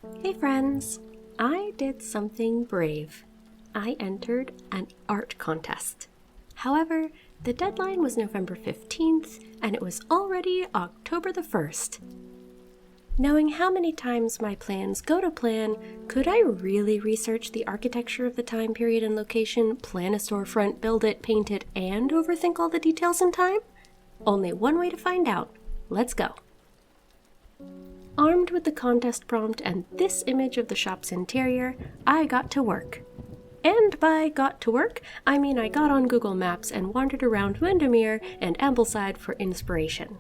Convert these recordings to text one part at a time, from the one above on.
Hey friends! I did something brave. I entered an art contest. However, the deadline was November 15th and it was already October the 1st. Knowing how many times my plans go to plan, could I really research the architecture of the time period and location, plan a storefront, build it, paint it, and overthink all the details in time? Only one way to find out. Let's go. Armed with the contest prompt and this image of the shop's interior, I got to work. And by got to work, I mean I got on Google Maps and wandered around Windermere and Ambleside for inspiration.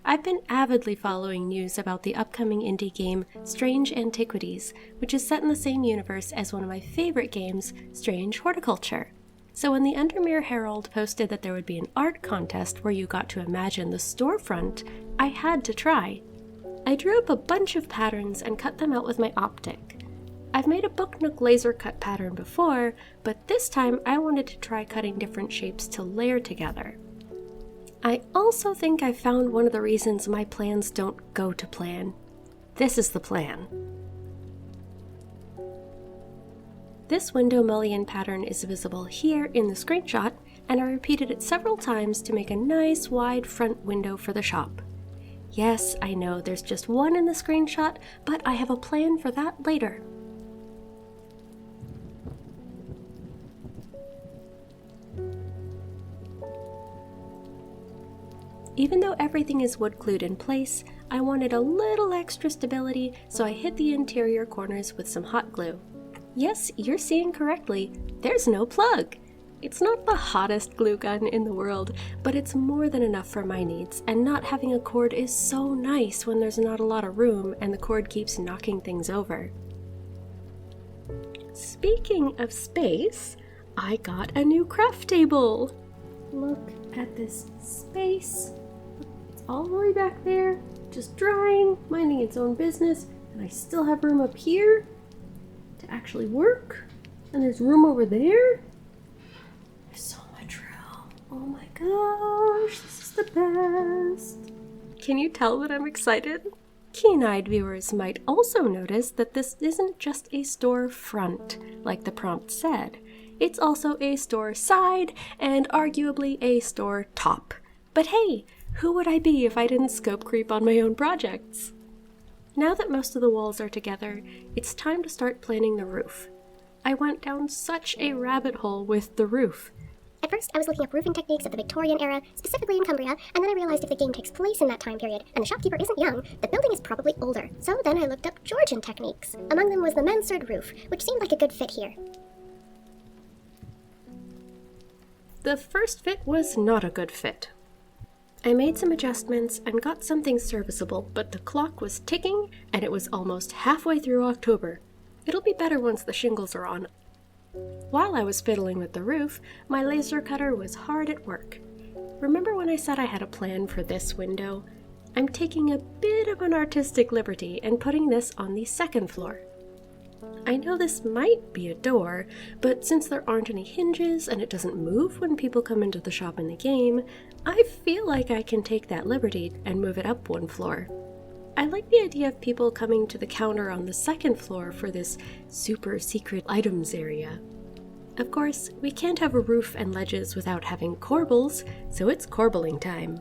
I've been avidly following news about the upcoming indie game Strange Antiquities, which is set in the same universe as one of my favorite games, Strange Horticulture. So when the Windermere Herald posted that there would be an art contest where you got to imagine the storefront, I had to try. I drew up a bunch of patterns and cut them out with my optic. I've made a book nook laser cut pattern before, but this time I wanted to try cutting different shapes to layer together. I also think I found one of the reasons my plans don't go to plan. This is the plan. This window mullion pattern is visible here in the screenshot, and I repeated it several times to make a nice wide front window for the shop. Yes, I know there's just one in the screenshot, but I have a plan for that later. Even though everything is wood glued in place, I wanted a little extra stability, so I hit the interior corners with some hot glue. Yes, you're seeing correctly, there's no plug! It's not the hottest glue gun in the world, but it's more than enough for my needs, and not having a cord is so nice when there's not a lot of room and the cord keeps knocking things over. Speaking of space, I got a new craft table! Look at this space. It's all the way back there, just drying, minding its own business, and I still have room up here to actually work, and there's room over there. There's so much room. Oh my gosh, this is the best. Can you tell that I'm excited? Keen-eyed viewers might also notice that this isn't just a store front, like the prompt said. It's also a store side, and arguably a store top. But hey, who would I be if I didn't scope creep on my own projects? Now that most of the walls are together, it's time to start planning the roof. I went down such a rabbit hole with the roof. At first, I was looking up roofing techniques of the Victorian era, specifically in Cumbria, and then I realized if the game takes place in that time period, and the shopkeeper isn't young, the building is probably older. So then I looked up Georgian techniques. Among them was the mansard roof, which seemed like a good fit here. The first fit was not a good fit. I made some adjustments and got something serviceable, but the clock was ticking and it was almost halfway through October. It'll be better once the shingles are on. While I was fiddling with the roof, my laser cutter was hard at work. Remember when I said I had a plan for this window? I'm taking a bit of an artistic liberty and putting this on the second floor. I know this might be a door, but since there aren't any hinges and it doesn't move when people come into the shop in the game, I feel like I can take that liberty and move it up one floor. I like the idea of people coming to the counter on the second floor for this super secret items area. Of course, we can't have a roof and ledges without having corbels, so it's corbelling time.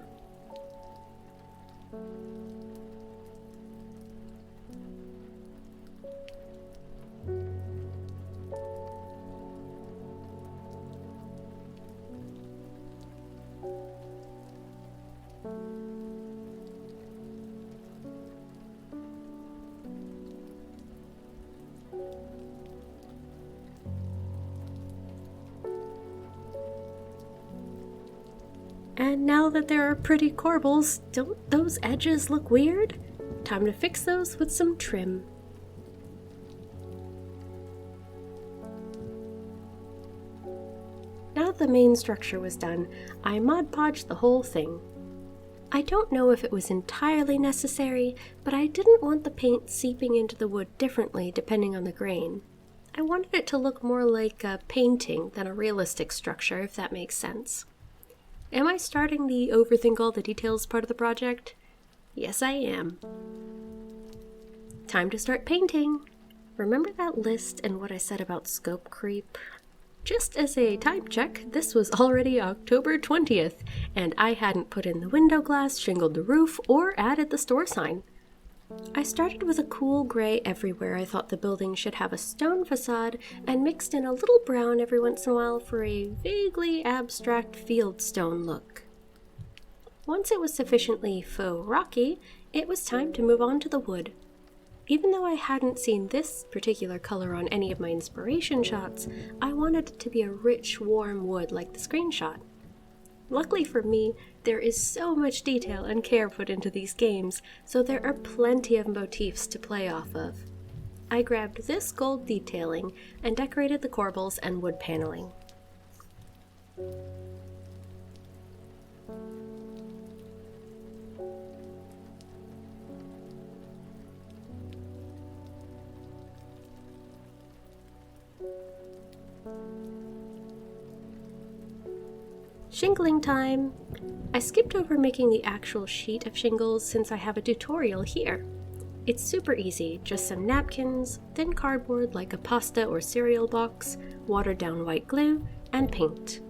And now that there are pretty corbels, don't those edges look weird? Time to fix those with some trim. Now that the main structure was done, I Mod Podged the whole thing. I don't know if it was entirely necessary, but I didn't want the paint seeping into the wood differently depending on the grain. I wanted it to look more like a painting than a realistic structure, if that makes sense. Am I starting the overthink all the details part of the project? Yes, I am. Time to start painting! Remember that list and what I said about scope creep? Just as a time check, this was already October 20th, and I hadn't put in the window glass, shingled the roof, or added the store sign. I started with a cool gray everywhere. I thought the building should have a stone facade, and mixed in a little brown every once in a while for a vaguely abstract fieldstone look. Once it was sufficiently faux rocky, it was time to move on to the wood. Even though I hadn't seen this particular color on any of my inspiration shots, I wanted it to be a rich, warm wood like the screenshot. Luckily for me, there is so much detail and care put into these games, so there are plenty of motifs to play off of. I grabbed this gold detailing and decorated the corbels and wood paneling. Shingling time! I skipped over making the actual sheet of shingles since I have a tutorial here. It's super easy, just some napkins, thin cardboard like a pasta or cereal box, watered down white glue, and paint.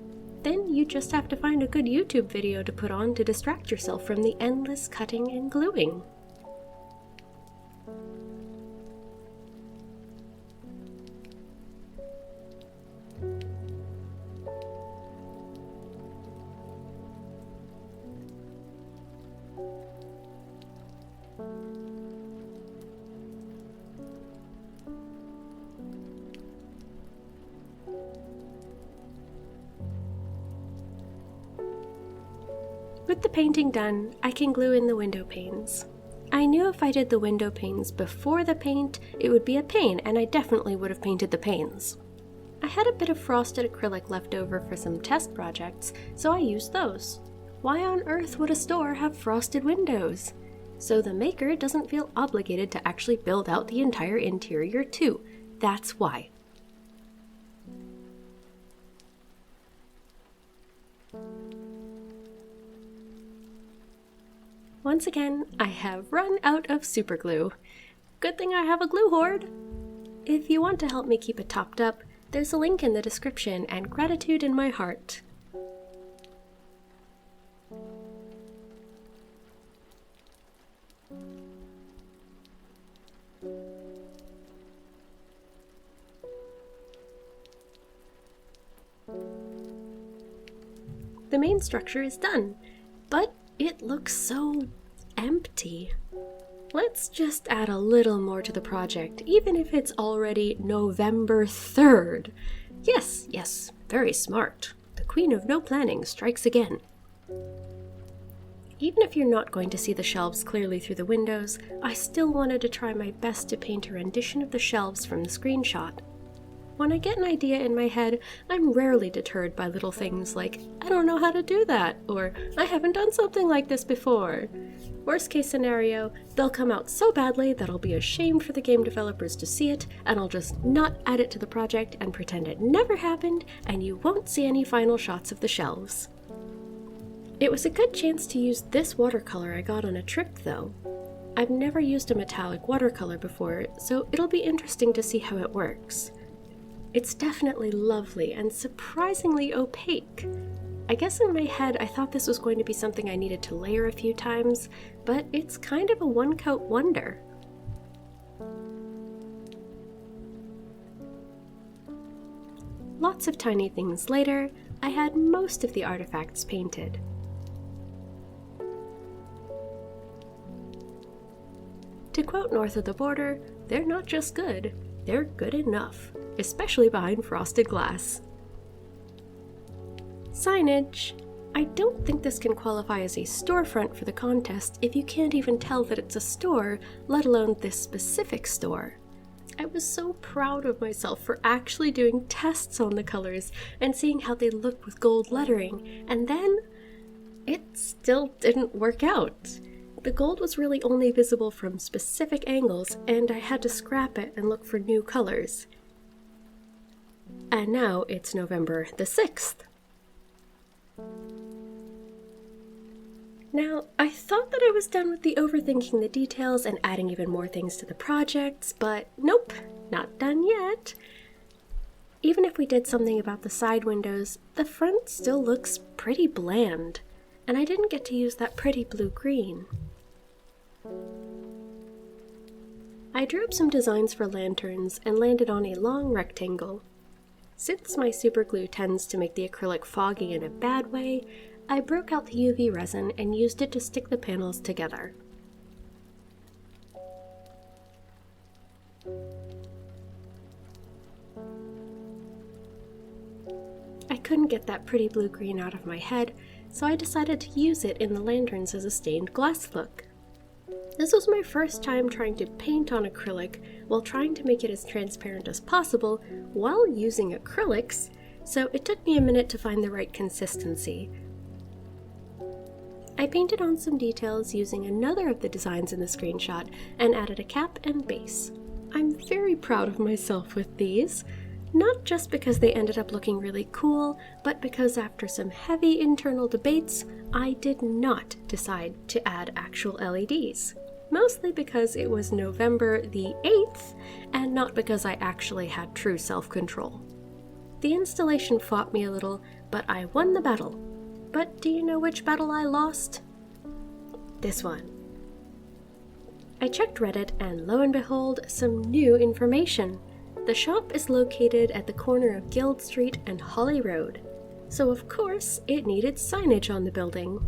Then you just have to find a good YouTube video to put on to distract yourself from the endless cutting and gluing. With the painting done, I can glue in the window panes. I knew if I did the window panes before the paint, it would be a pain, and I definitely would have painted the panes. I had a bit of frosted acrylic left over for some test projects, so I used those. Why on earth would a store have frosted windows? So the maker doesn't feel obligated to actually build out the entire interior too. That's why. Once again, I have run out of super glue. Good thing I have a glue hoard! If you want to help me keep it topped up, there's a link in the description and gratitude in my heart. The main structure is done, but it looks so empty. Let's just add a little more to the project, even if it's already November 3rd. Yes, very smart. The queen of no planning strikes again. Even if you're not going to see the shelves clearly through the windows, I still wanted to try my best to paint a rendition of the shelves from the screenshot. When I get an idea in my head, I'm rarely deterred by little things like, I don't know how to do that, or I haven't done something like this before. Worst case scenario, they'll come out so badly that I'll be ashamed for the game developers to see it, and I'll just not add it to the project and pretend it never happened, and you won't see any final shots of the shelves. It was a good chance to use this watercolor I got on a trip though. I've never used a metallic watercolor before, so it'll be interesting to see how it works. It's definitely lovely and surprisingly opaque. I guess in my head I thought this was going to be something I needed to layer a few times, but it's kind of a one-coat wonder. Lots of tiny things later, I had most of the artifacts painted. To quote North of the Border, they're not just good, they're good enough, especially behind frosted glass. Signage. I don't think this can qualify as a storefront for the contest if you can't even tell that it's a store, let alone this specific store. I was so proud of myself for actually doing tests on the colors and seeing how they look with gold lettering, and then it still didn't work out. The gold was really only visible from specific angles, and I had to scrap it and look for new colors. And now it's November the 6th. Now, I thought that I was done with the overthinking the details and adding even more things to the projects, but nope, not done yet. Even if we did something about the side windows, the front still looks pretty bland, and I didn't get to use that pretty blue-green. I drew up some designs for lanterns and landed on a long rectangle. Since my superglue tends to make the acrylic foggy in a bad way, I broke out the UV resin and used it to stick the panels together. I couldn't get that pretty blue-green out of my head, so I decided to use it in the lanterns as a stained glass look. This was my first time trying to paint on acrylic while trying to make it as transparent as possible while using acrylics, so it took me a minute to find the right consistency. I painted on some details using another of the designs in the screenshot and added a cap and base. I'm very proud of myself with these, not just because they ended up looking really cool, but because after some heavy internal debates, I did not decide to add actual LEDs. Mostly because it was November the 8th, and not because I actually had true self-control. The installation fought me a little, but I won the battle. But do you know which battle I lost? This one. I checked Reddit, and lo and behold, some new information. The shop is located at the corner of Guild Street and Holly Road, so of course it needed signage on the building.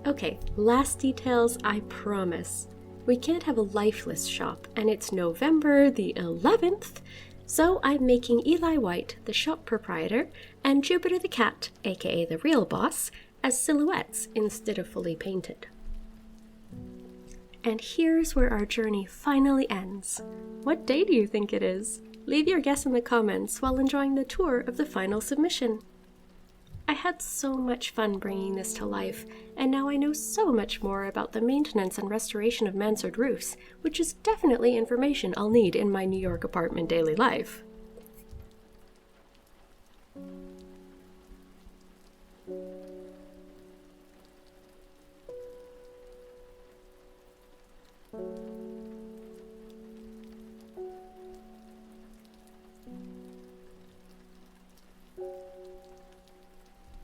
Okay, last details, I promise. We can't have a lifeless shop, and it's November the 11th, so I'm making Eli White, the shop proprietor, and Jupiter the cat, aka the real boss, as silhouettes instead of fully painted. And here's where our journey finally ends. What day do you think it is? Leave your guess in the comments while enjoying the tour of the final submission. I had so much fun bringing this to life, and now I know so much more about the maintenance and restoration of mansard roofs, which is definitely information I'll need in my New York apartment daily life.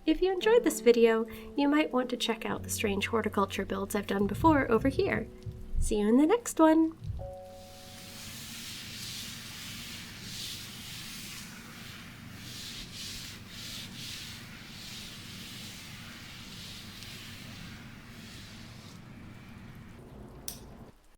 If you enjoyed this video, you might want to check out the strange horticulture builds I've done before over here. See you in the next one!